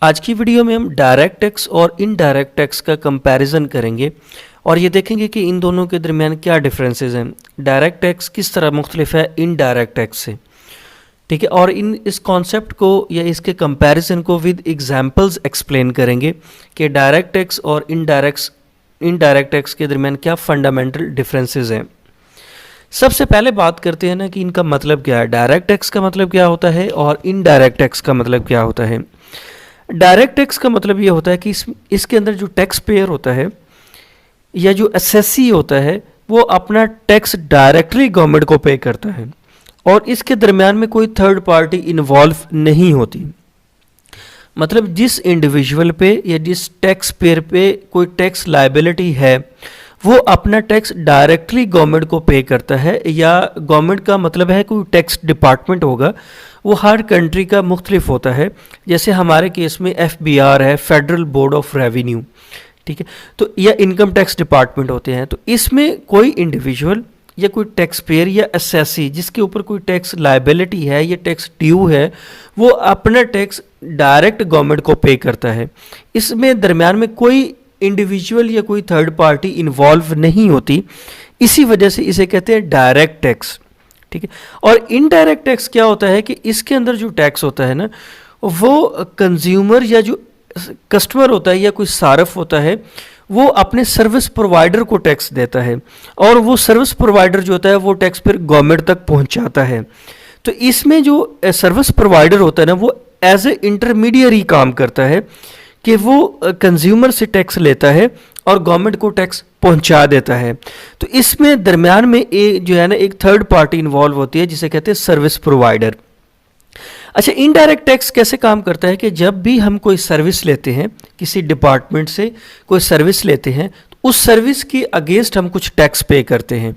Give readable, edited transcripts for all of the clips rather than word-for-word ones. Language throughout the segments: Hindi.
आज की वीडियो में हम डायरेक्ट टैक्स और इनडायरेक्ट टैक्स का कंपैरिजन करेंगे और ये देखेंगे कि इन दोनों के दरमियान क्या डिफरेंसेस हैं। डायरेक्ट टैक्स किस तरह मुख्तलिफ है इनडायरेक्ट टैक्स से, ठीक है। और इस कॉन्सेप्ट को या इसके कंपैरिजन को विद एग्जांपल्स एक्सप्लेन करेंगे कि डायरेक्ट टैक्स और इनडायरेक्ट टैक्स के दरमियान क्या फंडामेंटल डिफरेंसेस हैं। सबसे पहले बात करते हैं ना कि इनका मतलब क्या है। डायरेक्ट टैक्स का मतलब क्या होता है और इनडायरेक्ट टैक्स का मतलब क्या होता है। डायरेक्ट टैक्स का मतलब ये होता है कि इसके अंदर जो टैक्स पेयर होता है या जो असेसी होता है वो अपना टैक्स डायरेक्टली गवर्नमेंट को पे करता है और इसके दरमियान में कोई थर्ड पार्टी इन्वॉल्व नहीं होती। मतलब जिस इंडिविजुअल पे या जिस टैक्स पेयर पे कोई टैक्स लायबिलिटी है वो अपना टैक्स डायरेक्टली गवर्नमेंट को पे करता है, या गवर्नमेंट का मतलब है कोई टैक्स डिपार्टमेंट होगा, वो हर कंट्री का मुख्तलिफ होता है। जैसे हमारे केस में FBR है, फेडरल बोर्ड ऑफ रेवेन्यू, ठीक है, तो या इनकम टैक्स डिपार्टमेंट होते हैं। तो इसमें कोई इंडिविजुअल या कोई टैक्स पेयर या असेसी जिसके ऊपर कोई टैक्स लायबिलिटी है या टैक्स ड्यू है वो अपना टैक्स डायरेक्ट गवर्नमेंट को पे करता है। इसमें दरमियान में कोई इंडिविजुअल या कोई थर्ड पार्टी इन्वॉल्व नहीं होती, इसी वजह से इसे कहते हैं डायरेक्ट टैक्स, ठीक है। और इनडायरेक्ट टैक्स क्या होता है कि इसके अंदर जो टैक्स होता है ना वो कंज्यूमर या जो कस्टमर होता है या कोई सारफ होता है वो अपने सर्विस प्रोवाइडर को टैक्स देता है और वो सर्विस प्रोवाइडर जो होता है वो टैक्स फिर गवर्नमेंट तक पहुंचाता है। तो इसमें जो सर्विस प्रोवाइडर होता है ना वो एज ए इंटरमीडियरी काम करता है कि वो कंज्यूमर से टैक्स लेता है और गवर्नमेंट को टैक्स पहुंचा देता है। तो इसमें दरमियान में एक जो है ना एक थर्ड पार्टी इन्वॉल्व होती है जिसे कहते हैं सर्विस प्रोवाइडर। अच्छा, इनडायरेक्ट टैक्स कैसे काम करता है कि जब भी हम कोई सर्विस लेते हैं, किसी डिपार्टमेंट से कोई सर्विस लेते हैं, तो उस सर्विस के अगेंस्ट हम कुछ टैक्स पे करते हैं,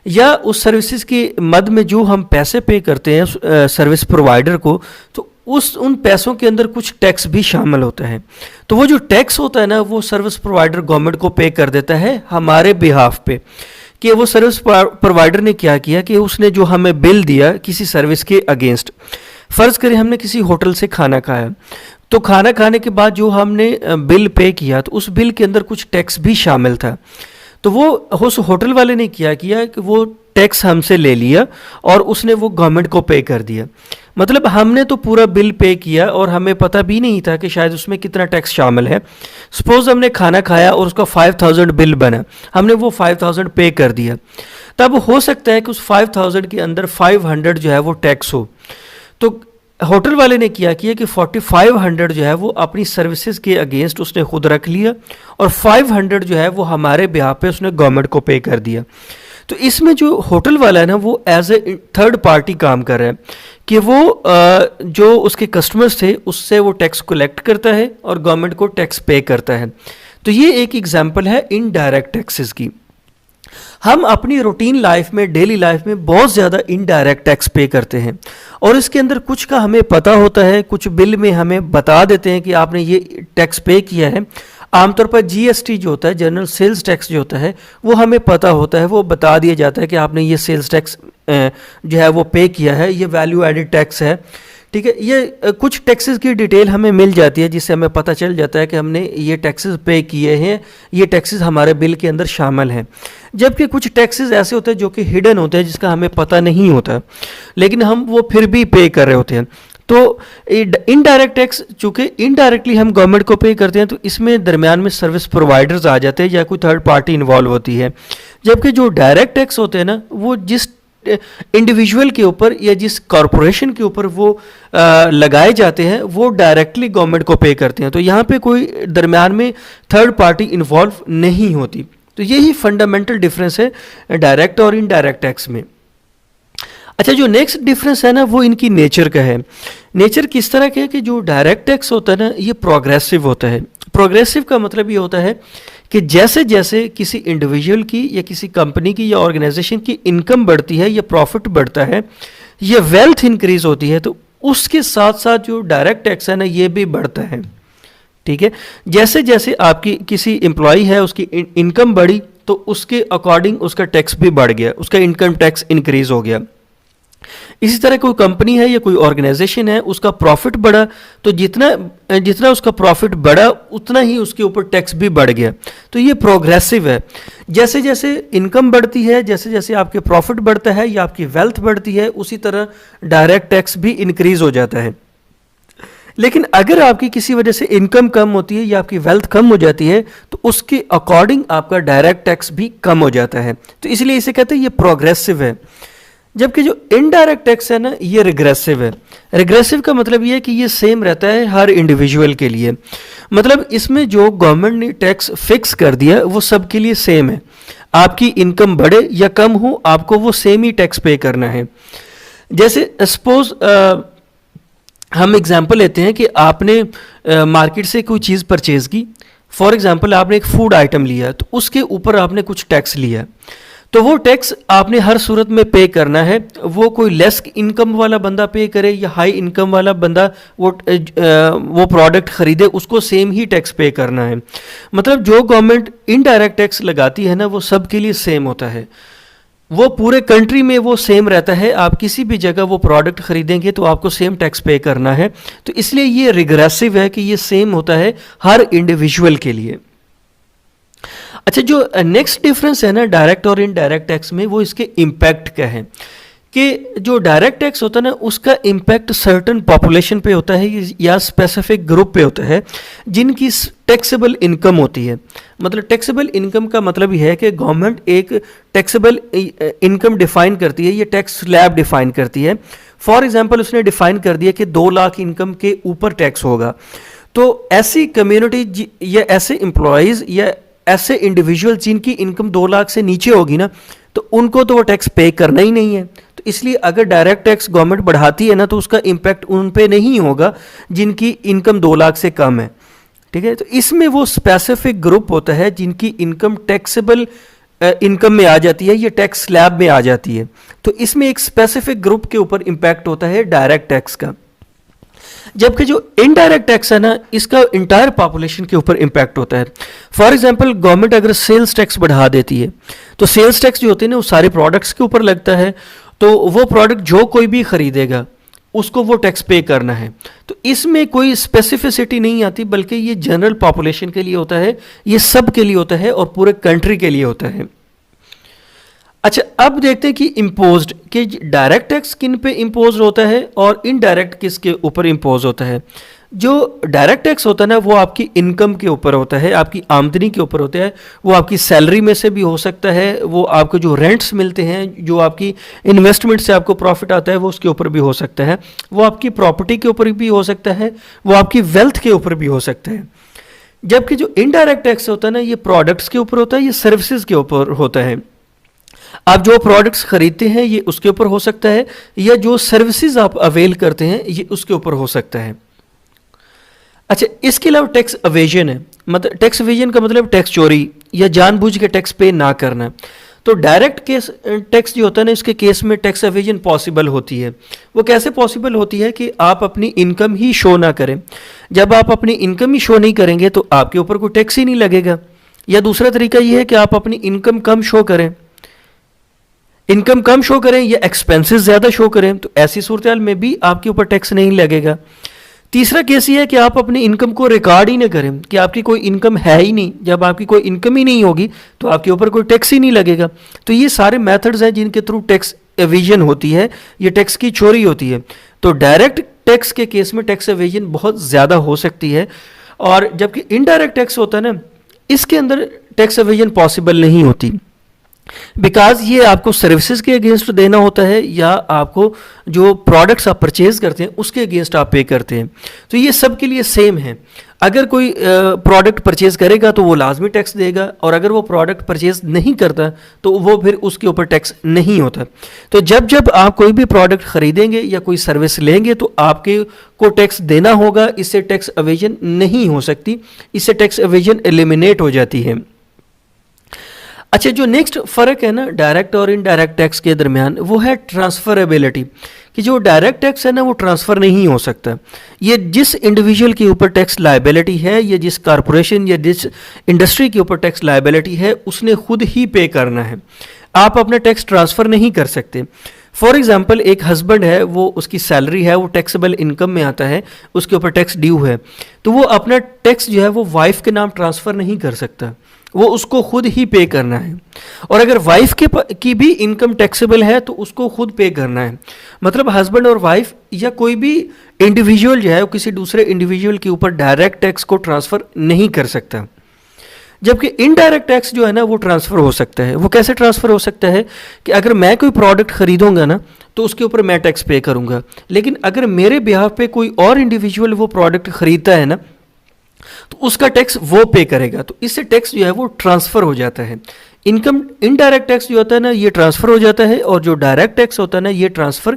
या उस सर्विसेज के मद में जो हम पैसे पे करते हैं सर्विस प्रोवाइडर को, तो उन पैसों के अंदर कुछ टैक्स भी शामिल होता है। तो वो जो टैक्स होता है ना वो सर्विस प्रोवाइडर गवर्नमेंट को पे कर देता है हमारे बिहाफ पे, कि वो सर्विस प्रोवाइडर ने क्या किया कि उसने जो हमें बिल दिया किसी सर्विस के अगेंस्ट, फ़र्ज़ करें हमने किसी होटल से खाना खाया, तो खाना खाने के बाद जो हमने बिल पे किया तो उस बिल के अंदर कुछ टैक्स भी शामिल था। तो वो उस होटल वाले ने क्या किया कि वो टैक्स हमसे ले लिया और उसने वो गवर्नमेंट को पे कर दिया। मतलब हमने तो पूरा बिल पे किया और हमें पता भी नहीं था कि शायद उसमें कितना टैक्स शामिल है। सपोज़ हमने खाना खाया और उसका 5000 बिल बना, हमने वो 5000 पे कर दिया, तब हो सकता है कि उस 5000 के अंदर 500 जो है वो टैक्स हो। तो होटल वाले ने क्या किया कि 4500 जो है वो अपनी सर्विसेज के अगेंस्ट उसने खुद रख लिया और 500 जो है वो हमारे बिहाफ पे उसने गवर्नमेंट को पे कर दिया। तो इसमें जो होटल वाला है ना वो एज ए थर्ड पार्टी काम कर रहा है कि वो जो उसके कस्टमर्स थे उससे वो टैक्स कलेक्ट करता है और गवर्नमेंट को टैक्स पे करता है। तो ये एक एग्जांपल है इनडायरेक्ट टैक्सेस की। हम अपनी रूटीन लाइफ में, डेली लाइफ में बहुत ज़्यादा इनडायरेक्ट टैक्स पे करते हैं और इसके अंदर कुछ का हमें पता होता है, कुछ बिल में हमें बता देते हैं कि आपने ये टैक्स पे किया है। आमतौर पर GST जो होता है, जनरल सेल्स टैक्स जो होता है, वो हमें पता होता है, वो बता दिया जाता है कि आपने ये सेल्स टैक्स जो है वो पे किया है, ये वैल्यू एडिड टैक्स है, ठीक है। ये कुछ टैक्सेस की डिटेल हमें मिल जाती है जिससे हमें पता चल जाता है कि हमने ये टैक्सेस पे किए हैं, ये टैक्सेस हमारे बिल के अंदर शामिल हैं। जबकि कुछ टैक्सेस ऐसे होते हैं जो कि हिडन होते हैं, जिसका हमें पता नहीं होता, लेकिन हम वो फिर भी पे कर रहे होते हैं। तो इनडायरेक्ट टैक्स चूँकि इनडायरेक्टली हम गवर्नमेंट को पे करते हैं तो इसमें दरमियान में सर्विस प्रोवाइडर्स आ जाते हैं या कोई थर्ड पार्टी इन्वॉल्व होती है। जबकि जो डायरेक्ट टैक्स होते हैं ना वो जिस इंडिविजुअल के ऊपर या जिस कॉरपोरेशन के ऊपर वो लगाए जाते हैं वो डायरेक्टली गवर्नमेंट को पे करते हैं। तो यहाँ पे कोई दरमियान में थर्ड पार्टी इन्वॉल्व नहीं होती। तो यही फंडामेंटल डिफरेंस है डायरेक्ट और इनडायरेक्ट टैक्स में। अच्छा, जो नेक्स्ट डिफरेंस है ना वो इनकी नेचर का है। नेचर किस तरह का है कि जो डायरेक्ट टैक्स होता है ना ये प्रोग्रेसिव होता है। प्रोग्रेसिव का मतलब ये होता है कि जैसे जैसे किसी इंडिविजुअल की या किसी कंपनी की या ऑर्गेनाइजेशन की इनकम बढ़ती है या प्रॉफिट बढ़ता है या वेल्थ इंक्रीज होती है तो उसके साथ साथ जो डायरेक्ट टैक्स है ना ये भी बढ़ता है, ठीक है। जैसे जैसे आपकी किसी एम्प्लॉय है उसकी इनकम बढ़ी तो उसके अकॉर्डिंग उसका टैक्स भी बढ़ गया, उसका इनकम टैक्स इंक्रीज हो गया। इसी तरह कोई कंपनी है या कोई ऑर्गेनाइजेशन है, उसका प्रॉफिट बढ़ा, तो जितना जितना उसका प्रॉफिट बढ़ा उतना ही उसके ऊपर टैक्स भी बढ़ गया। तो ये प्रोग्रेसिव है। जैसे जैसे इनकम बढ़ती है, जैसे जैसे आपके प्रॉफिट बढ़ता है या आपकी वेल्थ बढ़ती है, उसी तरह डायरेक्ट टैक्स भी इंक्रीज हो जाता है। लेकिन अगर आपकी किसी वजह से इनकम कम होती है या आपकी वेल्थ कम हो जाती है, तो उसके अकॉर्डिंग आपका डायरेक्ट टैक्स भी कम हो जाता है। तो इसलिए इसे कहते हैं ये प्रोग्रेसिव है। जबकि जो इनडायरेक्ट टैक्स है ना, ये रिग्रेसिव है। रिग्रेसिव का मतलब ये है कि ये सेम रहता है हर इंडिविजुअल के लिए। मतलब इसमें जो गवर्नमेंट ने टैक्स फिक्स कर दिया वो सबके लिए सेम है। आपकी इनकम बढ़े या कम हो, आपको वो सेम ही टैक्स पे करना है। जैसे सपोज हम एग्जांपल लेते हैं कि आपने मार्केट से कोई चीज़ परचेज़ की। फॉर एग्जांपल आपने एक फूड आइटम लिया, तो उसके ऊपर आपने कुछ टैक्स लिया, तो वो टैक्स आपने हर सूरत में पे करना है। वो कोई लेस इनकम वाला बंदा पे करे या हाई इनकम वाला बंदा वो प्रोडक्ट खरीदे, उसको सेम ही टैक्स पे करना है। मतलब जो गवर्नमेंट इनडायरेक्ट टैक्स लगाती है ना, वो सबके लिए सेम होता है। वो पूरे कंट्री में वो सेम रहता है। आप किसी भी जगह वो प्रोडक्ट खरीदेंगे तो आपको सेम टैक्स पे करना है। तो इसलिए ये रिग्रेसिव है कि ये सेम होता है हर इंडिविजुअल के लिए। अच्छा, जो नेक्स्ट डिफरेंस है ना डायरेक्ट और इनडायरेक्ट टैक्स में, वो इसके इम्पैक्ट का है कि जो डायरेक्ट टैक्स होता है ना, उसका इम्पैक्ट सर्टन पॉपुलेशन पे होता है या स्पेसिफिक ग्रुप पे होता है जिनकी टैक्सेबल इनकम होती है। मतलब टैक्सेबल इनकम का मतलब यह है कि गवर्नमेंट एक टैक्सेबल इनकम डिफाइन करती है, ये टैक्स स्लैब डिफाइन करती है। फॉर एग्जांपल उसने डिफाइन कर दिया कि 2 लाख इनकम के ऊपर टैक्स होगा। तो ऐसी कम्युनिटी या ऐसे एम्प्लॉयज़ या ऐसे इंडिविजुअल जिनकी इनकम 2 लाख से नीचे होगी ना, तो उनको तो वो टैक्स पे करना ही नहीं है। तो इसलिए अगर डायरेक्ट टैक्स गवर्नमेंट बढ़ाती है ना, तो उसका इम्पैक्ट उन पे नहीं होगा जिनकी इनकम 2 लाख से कम है। ठीक है, तो इसमें वो स्पेसिफिक ग्रुप होता है जिनकी इनकम टैक्सेबल इनकम में आ जाती है, ये टैक्स स्लैब में आ जाती है। तो इसमें एक स्पेसिफिक ग्रुप के ऊपर इम्पैक्ट होता है डायरेक्ट टैक्स का। जबकि जो इनडायरेक्ट टैक्स है ना, इसका इंटायर पॉपुलेशन के ऊपर इम्पैक्ट होता है। फॉर एग्जांपल गवर्नमेंट अगर सेल्स टैक्स बढ़ा देती है, तो सेल्स टैक्स जो होते हैं ना, वो सारे प्रोडक्ट्स के ऊपर लगता है। तो वो प्रोडक्ट जो कोई भी खरीदेगा उसको वो टैक्स पे करना है। तो इसमें कोई स्पेसिफिसिटी नहीं आती, बल्कि ये जनरल पॉपुलेशन के लिए होता है, ये सब के लिए होता है और पूरे कंट्री के लिए होता है। अच्छा, अब देखते हैं कि इम्पोज्ड कि डायरेक्ट टैक्स किन पे इम्पोज होता है और इनडायरेक्ट किसके ऊपर इम्पोज होता है। जो डायरेक्ट टैक्स होता है ना, वो आपकी इनकम के ऊपर होता है, आपकी आमदनी के ऊपर होता है। वो आपकी सैलरी में से भी हो सकता है, वो आपको जो रेंट्स मिलते हैं, जो आपकी इन्वेस्टमेंट से आपको प्रॉफिट आता है, वो उसके ऊपर भी हो सकता है। वो आपकी प्रॉपर्टी के ऊपर भी हो सकता है, वो आपकी वेल्थ के ऊपर भी हो सकता है। जबकि जो इनडायरेक्ट टैक्स होता है ना, ये प्रोडक्ट्स के ऊपर होता है, ये सर्विसेज के ऊपर होता है। आप जो प्रोडक्ट्स खरीदते हैं ये उसके ऊपर हो सकता है, या जो सर्विसेज आप अवेल करते हैं ये उसके ऊपर हो सकता है। अच्छा, इसके अलावा टैक्स अवेजन है। मतलब टैक्स अवेजन का मतलब टैक्स चोरी या जानबूझ के टैक्स पे ना करना। तो डायरेक्ट केस टैक्स जो होता है ना, इसके केस में टैक्स अवेजन पॉसिबल होती है। वो कैसे पॉसिबल होती है कि आप अपनी इनकम ही शो ना करें। जब आप अपनी इनकम ही शो नहीं करेंगे तो आपके ऊपर कोई टैक्स ही नहीं लगेगा। या दूसरा तरीका ये है कि आप अपनी इनकम कम शो करें, इनकम कम शो करें या एक्सपेंसेस ज़्यादा शो करें, तो ऐसी सूरत हाल में भी आपके ऊपर टैक्स नहीं लगेगा। तीसरा केस ये है कि आप अपनी इनकम को रिकॉर्ड ही ना करें कि आपकी कोई इनकम है ही नहीं। जब आपकी कोई इनकम ही नहीं होगी तो आपके ऊपर कोई टैक्स ही नहीं लगेगा। तो ये सारे मेथड्स हैं जिनके थ्रू टैक्स एविजन होती है, ये टैक्स की चोरी होती है। तो डायरेक्ट टैक्स के केस में टैक्स एविजन बहुत ज़्यादा हो सकती है, और जबकि इनडायरेक्ट टैक्स होता है ना, इसके अंदर टैक्स एविजन पॉसिबल नहीं होती। बिकॉज ये आपको सर्विसेज के अगेंस्ट देना होता है या आपको जो प्रोडक्ट्स आप परचेज करते हैं उसके अगेंस्ट आप पे करते हैं। तो ये सब के लिए सेम है। अगर कोई प्रोडक्ट परचेज करेगा तो वो लाजमी टैक्स देगा, और अगर वो प्रोडक्ट परचेज नहीं करता तो वो फिर उसके ऊपर टैक्स नहीं होता। तो जब जब आप कोई भी प्रोडक्ट खरीदेंगे या कोई सर्विस लेंगे तो आपके को टैक्स देना होगा। इससे टैक्स एवेजन नहीं हो सकती, इससे टैक्स एवेजन एलिमिनेट हो जाती है। अच्छा, जो नेक्स्ट फ़र्क है ना डायरेक्ट और इनडायरेक्ट टैक्स के दरमियान, वो है ट्रांसफरेबिलिटी। कि जो डायरेक्ट टैक्स है ना, वो ट्रांसफ़र नहीं हो सकता। ये जिस इंडिविजुअल के ऊपर टैक्स लायबिलिटी है या जिस कॉरपोरेशन या जिस इंडस्ट्री के ऊपर टैक्स लायबिलिटी है, उसने खुद ही पे करना है। आप अपना टैक्स ट्रांसफ़र नहीं कर सकते। फॉर एग्जांपल एक हस्बैंड है, वो उसकी सैलरी है वो टैक्सेबल इनकम में आता है, उसके ऊपर टैक्स ड्यू है, तो वो अपना टैक्स जो है वो वाइफ के नाम ट्रांसफ़र नहीं कर सकता, वो उसको खुद ही पे करना है। और अगर वाइफ की भी इनकम टैक्सेबल है तो उसको खुद पे करना है। मतलब हस्बैंड और वाइफ या कोई भी इंडिविजुअल जो है वो किसी दूसरे इंडिविजुअल के ऊपर डायरेक्ट टैक्स को ट्रांसफ़र नहीं कर सकता। जबकि इनडायरेक्ट टैक्स जो है ना वो ट्रांसफ़र हो सकता है। वो कैसे ट्रांसफ़र हो सकता है कि अगर मैं कोई प्रोडक्ट खरीदूंगा ना तो उसके ऊपर मैं टैक्स पे करूंगा, लेकिन अगर मेरे बिहाफ पे कोई और इंडिविजुअल वो प्रोडक्ट खरीदता है ना तो उसका टैक्स वो पे करेगा। तो इससे टैक्स जो है वो ट्रांसफ़र हो जाता है। इनकम इनडायरेक्ट टैक्स जो होता है ना ये ट्रांसफ़र हो जाता है, और जो डायरेक्ट टैक्स होता है ना ये ट्रांसफ़र